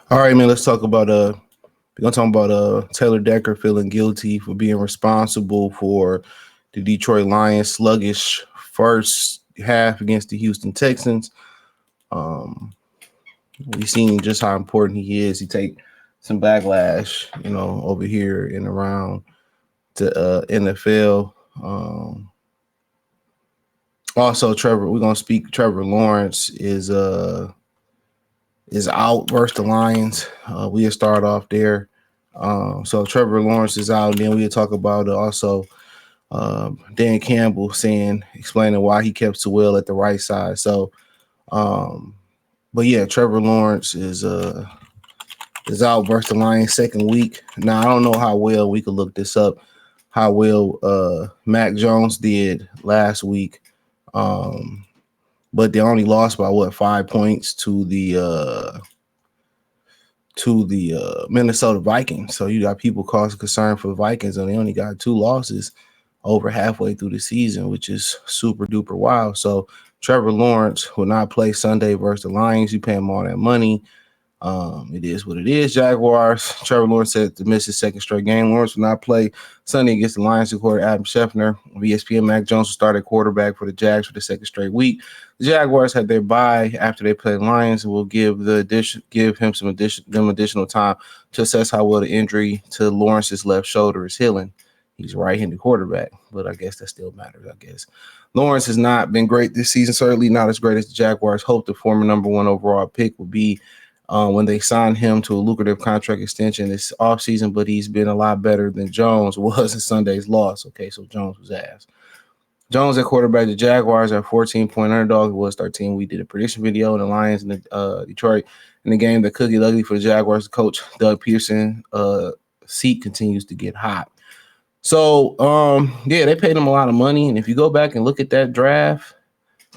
All right, man. Let's talk about we're gonna talk about Taylor Decker feeling guilty for being responsible for the Detroit Lions sluggish first half against the Houston Texans. Um, we've seen just how important he is. He take some backlash, over here and around the NFL. Also, Trevor, we're gonna speak. Trevor Lawrence is out versus the Lions. We'll start off there. So Trevor Lawrence is out, and then we'll talk about also Dan Campbell explaining why he kept Sewell at the right side. So, but yeah, Trevor Lawrence is out versus the Lions second week. Now I don't know how well we could look this up. How well Mac Jones did last week, but they only lost by 5 points to the Minnesota Vikings. So you got people causing concern for the Vikings, and they only got 2 losses over halfway through the season, which is super duper wild. So Trevor Lawrence will not play Sunday versus the Lions. You pay him all that money. It is what it is. Jaguars. Trevor Lawrence said to miss his second straight game. Lawrence will not play Sunday against the Lions. According to Adam Schefter, ESPN, Mac Jones will start at quarterback for the Jags for the second straight week. The Jaguars had their bye after they played Lions, and will give him some additional time to assess how well the injury to Lawrence's left shoulder is healing. He's a right-handed quarterback, but I guess that still matters. I guess Lawrence has not been great this season. Certainly not as great as the Jaguars hoped. The former number 1 overall pick would be when they signed him to a lucrative contract extension this offseason, but he's been a lot better than Jones was in Sunday's loss. Okay, so Jones was ass. Jones at quarterback. The Jaguars are 14-point underdog. It was 13. We did a prediction video in the Lions and Detroit in the game that could get ugly for the Jaguars. Coach Doug Peterson seat continues to get hot. So, they paid him a lot of money. And if you go back and look at that draft,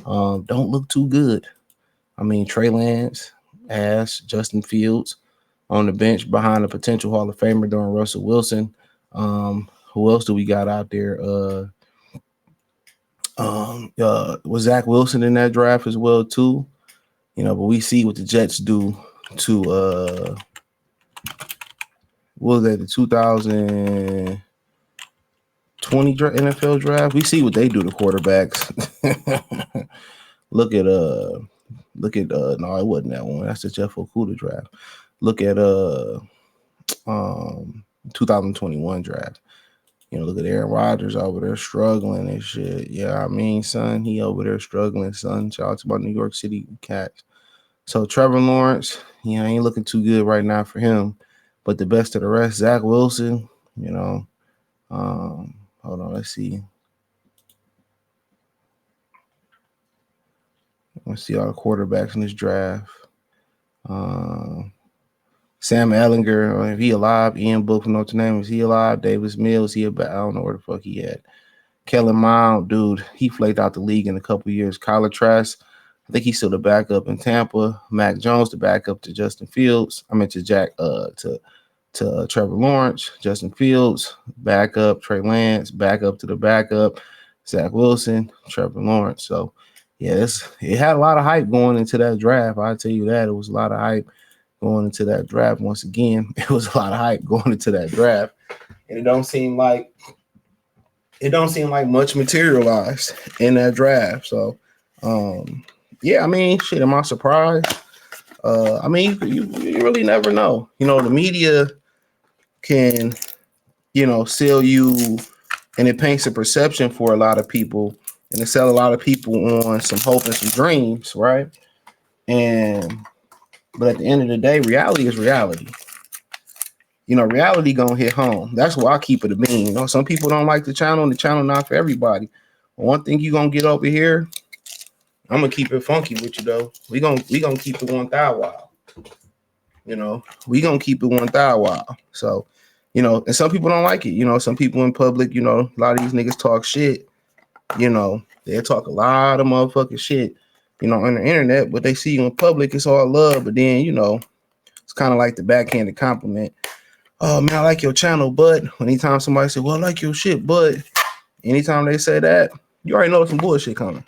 don't look too good. I mean, Trey Lance, ass, Justin Fields on the bench behind a potential Hall of Famer during Russell Wilson. Who else do we got out there? Was Zach Wilson in that draft as well too? But we see what the Jets do to what was that, the 2020 NFL draft? We see what they do to quarterbacks. Look at no, it wasn't that one. That's the Jeff Okuda draft. Look at 2021 draft. Look at Aaron Rodgers over there struggling and shit. Yeah, I mean, son, he over there struggling, son. Shout out to my New York City Cats. So Trevor Lawrence, ain't looking too good right now for him. But the best of the rest, Zach Wilson, hold on, let's see. Let's see all the quarterbacks in this draft. Sam Ehlinger, if he alive. Ian Book from Notre Dame, is he alive? Davis Mills, I don't know where the fuck he at. Kellen Mond, dude, he flaked out the league in a couple years. Kyler Trask, I think he's still the backup in Tampa. Mac Jones, the backup to Justin Fields. To Trevor Lawrence. Justin Fields, backup. Trey Lance, backup to the backup. Zach Wilson, Trevor Lawrence. So, yeah, it had a lot of hype going into that draft. I'll tell you that. It was a lot of hype going into that draft. Once again, it was a lot of hype going into that draft. And it don't seem like much materialized in that draft. So, I mean, shit, am I surprised? I mean, you really never know. The media can, sell you, and it paints a perception for a lot of people, and it sell a lot of people on some hope and some dreams, right? But at the end of the day, reality is reality. Reality gonna hit home. That's why I keep it a bean. Some people don't like the channel, and the channel not for everybody. But one thing you gonna get over here, I'm gonna keep it funky with you though. We gonna keep it 1,000 wild. We gonna keep it 1,000 wild. So, and some people don't like it. Some people in public, a lot of these niggas talk shit. They talk a lot of motherfucking shit, on the internet, but they see you in public, it's all love. But then, it's kind of like the backhanded compliment. Oh man, I like your channel, but anytime somebody say, well, I like your shit, but anytime they say that, you already know some bullshit coming.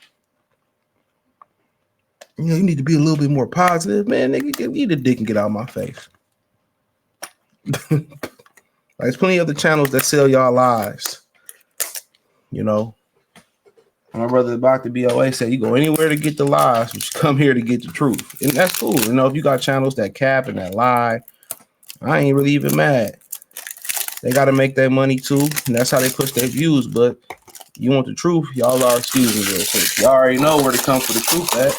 You need to be a little bit more positive, man. Nigga, get me the dick and get out of my face. There's plenty of other channels that sell y'all lies. My brother about the BOA said you go anywhere to get the lies, but you come here to get the truth. And that's cool. If you got channels that cap and that lie, I ain't really even mad. They got to make their money too, and that's how they push their views. But you want the truth, y'all are, excuse me real quick. Y'all already know where to come for the truth at.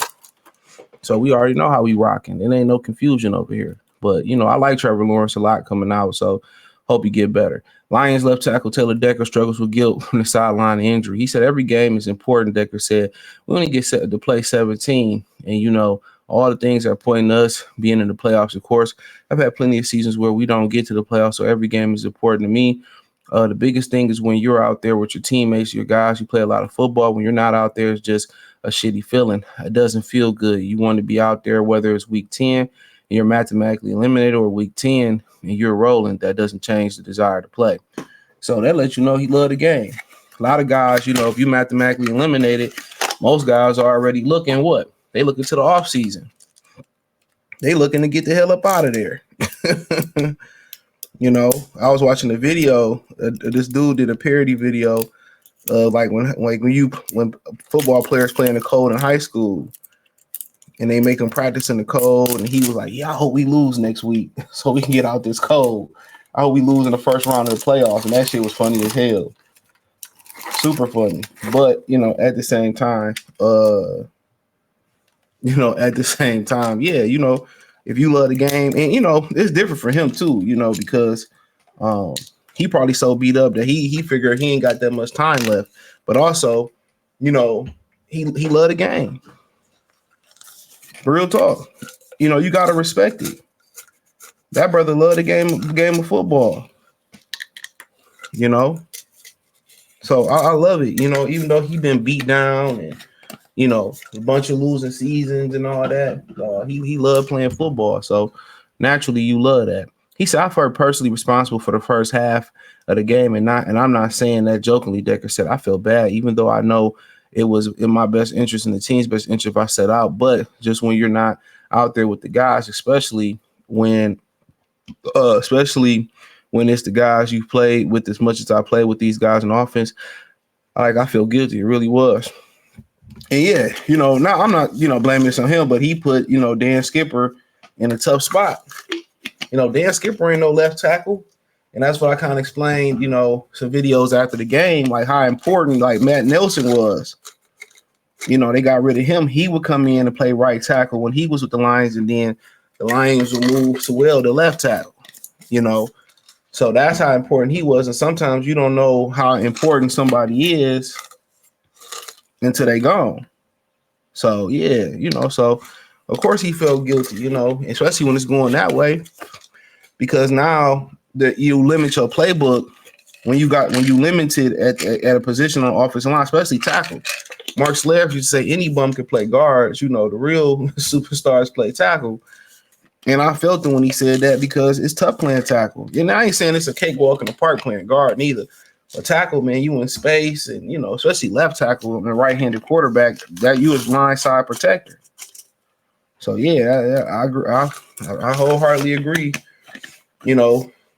So we already know how we rocking. It ain't no confusion over here. But, I like Trevor Lawrence a lot coming out, so hope he get better. Lions left tackle Taylor Decker struggles with guilt from the sideline injury. He said every game is important. Decker said we only get set to play 17, and all the things are pointing to us being in the playoffs. Of course, I've had plenty of seasons where we don't get to the playoffs, so every game is important to me. The biggest thing is when you're out there with your teammates, your guys, you play a lot of football. When you're not out there, it's just a shitty feeling. It doesn't feel good. You want to be out there, whether it's week 10 and you're mathematically eliminated, or week 10 and you're rolling. That doesn't change the desire to play. So that lets you know he loved the game. A lot of guys, if you mathematically eliminated, most guys are already looking what? They looking to the offseason. They looking to get the hell up out of there. I was watching a video. This dude did a parody video of when football players play in the cold in high school, and they make them practice in the cold. And he was like, "Yeah, I hope we lose next week so we can get out this cold. I hope we lose in the first round of the playoffs." And that shit was funny as hell, super funny. But at the same time, yeah, if you love the game, and it's different for him too, because he probably so beat up that he figured he ain't got that much time left. But also, he loved the game. Real talk. You gotta respect it. That brother loved the game of football. So I love it. Even though he been beat down and a bunch of losing seasons and all that, he loved playing football. So naturally, you love that. He said, "I felt personally responsible for the first half of the game, and I'm not saying that jokingly." Decker said, "I feel bad, even though I know it was in my best interest and the team's best interest if I set out. But just when you're not out there with the guys, especially when it's the guys you played with as much as I played with these guys in offense, I feel guilty. It really was." And yeah, now I'm not, blaming this on him, but he put, Dan Skipper in a tough spot. Dan Skipper ain't no left tackle. And that's what I kind of explained, some videos after the game, like how important like Matt Nelson was. They got rid of him. He would come in and play right tackle when he was with the Lions, and then the Lions would move Sewell to left tackle, So that's how important he was. And sometimes you don't know how important somebody is until they gone. So yeah, so of course he felt guilty, especially when it's going that way, because now that you limit your playbook when you limited at a position on offensive line, especially tackle. Mark Slav used to say any bum can play guards. The real superstars play tackle. And I felt it when he said that, because it's tough playing tackle. And I ain't saying it's a cakewalk in the park playing guard neither. A tackle, man, you in space, and especially left tackle and a right-handed quarterback, that you is line side protector. So yeah, I agree. I wholeheartedly agree.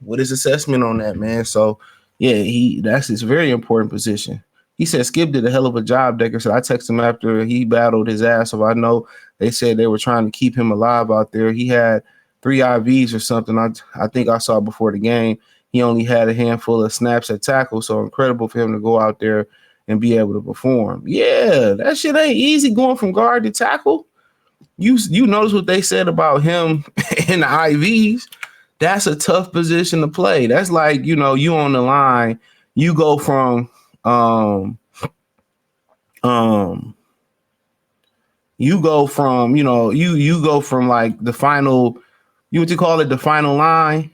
With his assessment on that, man. So yeah, that's his very important position. He said Skip did a hell of a job. Decker said I texted him after he battled his ass. So I know they said they were trying to keep him alive out there. He had 3 IVs or something. I think I saw before the game. He only had a handful of snaps at tackle, so incredible for him to go out there and be able to perform. Yeah, that shit ain't easy going from guard to tackle. You notice what they said about him in the IVs. That's a tough position to play. That's like, you on the line, you go from you go from like the final, what you call it, the final line.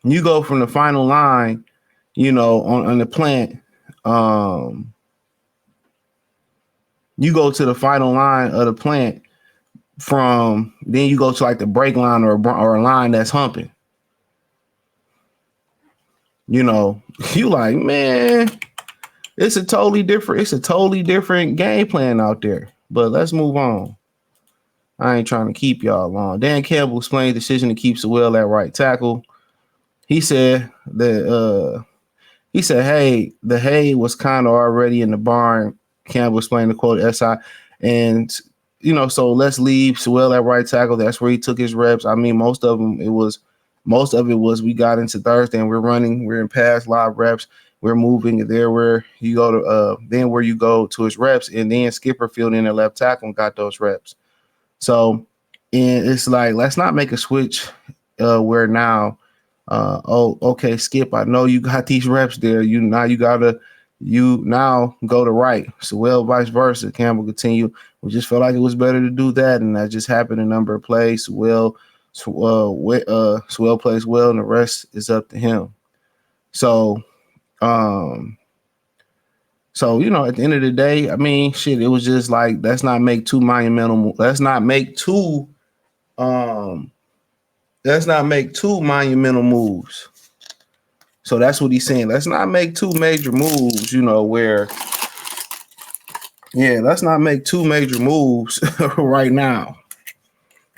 You go from the final line, on the plant. You go to the final line of the plant then you go to like the break line or a line that's humping. You like, man, it's a totally different game plan out there. But let's move on. I ain't trying to keep y'all long. Dan Campbell explained the decision to keep Sewell at right tackle. He said that hey, the hay was kind of already in the barn. Campbell explained the quote SI. And, so let's leave Sewell at right tackle. That's where he took his reps. I mean, most of it was we got into Thursday and we're in pass live reps. We're moving there where you go to then where you go to his reps, and then Skipper filled in at left tackle and got those reps. So, and it's like, let's not make a switch where now, okay, Skip, I know you got these reps there. You now go to right. So, well, vice versa. Campbell continued. We just felt like it was better to do that, and that just happened a number of plays. Swell plays well, and the rest is up to him. So, at the end of the day, I mean, shit, it was just like, let's not make two monumental moves. So that's what he's saying. Let's not make two major moves, let's not make two major moves right now.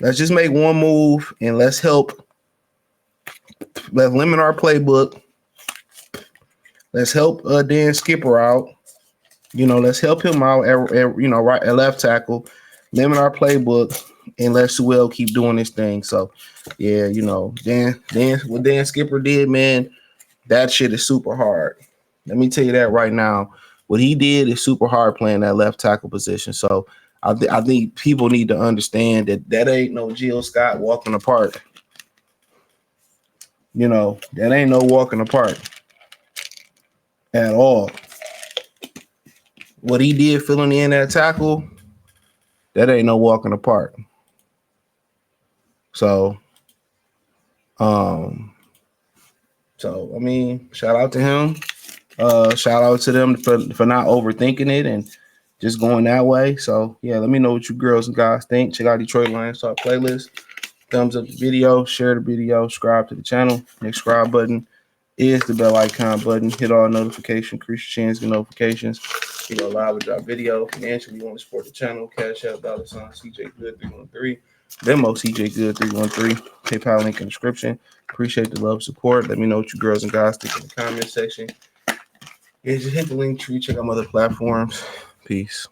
Let's just make one move and let's limit our playbook. Let's help Dan Skipper out. Let's help him out at left tackle, limit our playbook, and let Sewell keep doing his thing. So, yeah, what Dan Skipper did, man, that shit is super hard. Let me tell you that right now. What he did is super hard playing that left tackle position. So I think people need to understand that ain't no Jill Scott walking apart. That ain't no walking apart at all. What he did filling in that tackle, that ain't no walking apart. So, I mean, shout out to him. Shout out to them for not overthinking it and just going that way. So, yeah, let me know what you girls and guys think. Check out Detroit Lions Talk playlist. Thumbs up the video, share the video, subscribe to the channel. Next subscribe button is the bell icon button. Hit all notifications, increase your chance to get notifications. You go live with drop video. Financially, you want to support the channel. Cash App, $ CJ Good 313. Venmo CJ Good 313. PayPal link in the description. Appreciate the love, support. Let me know what you girls and guys think in the comment section. Yeah, just hit the link tree. Check out my other platforms. Peace.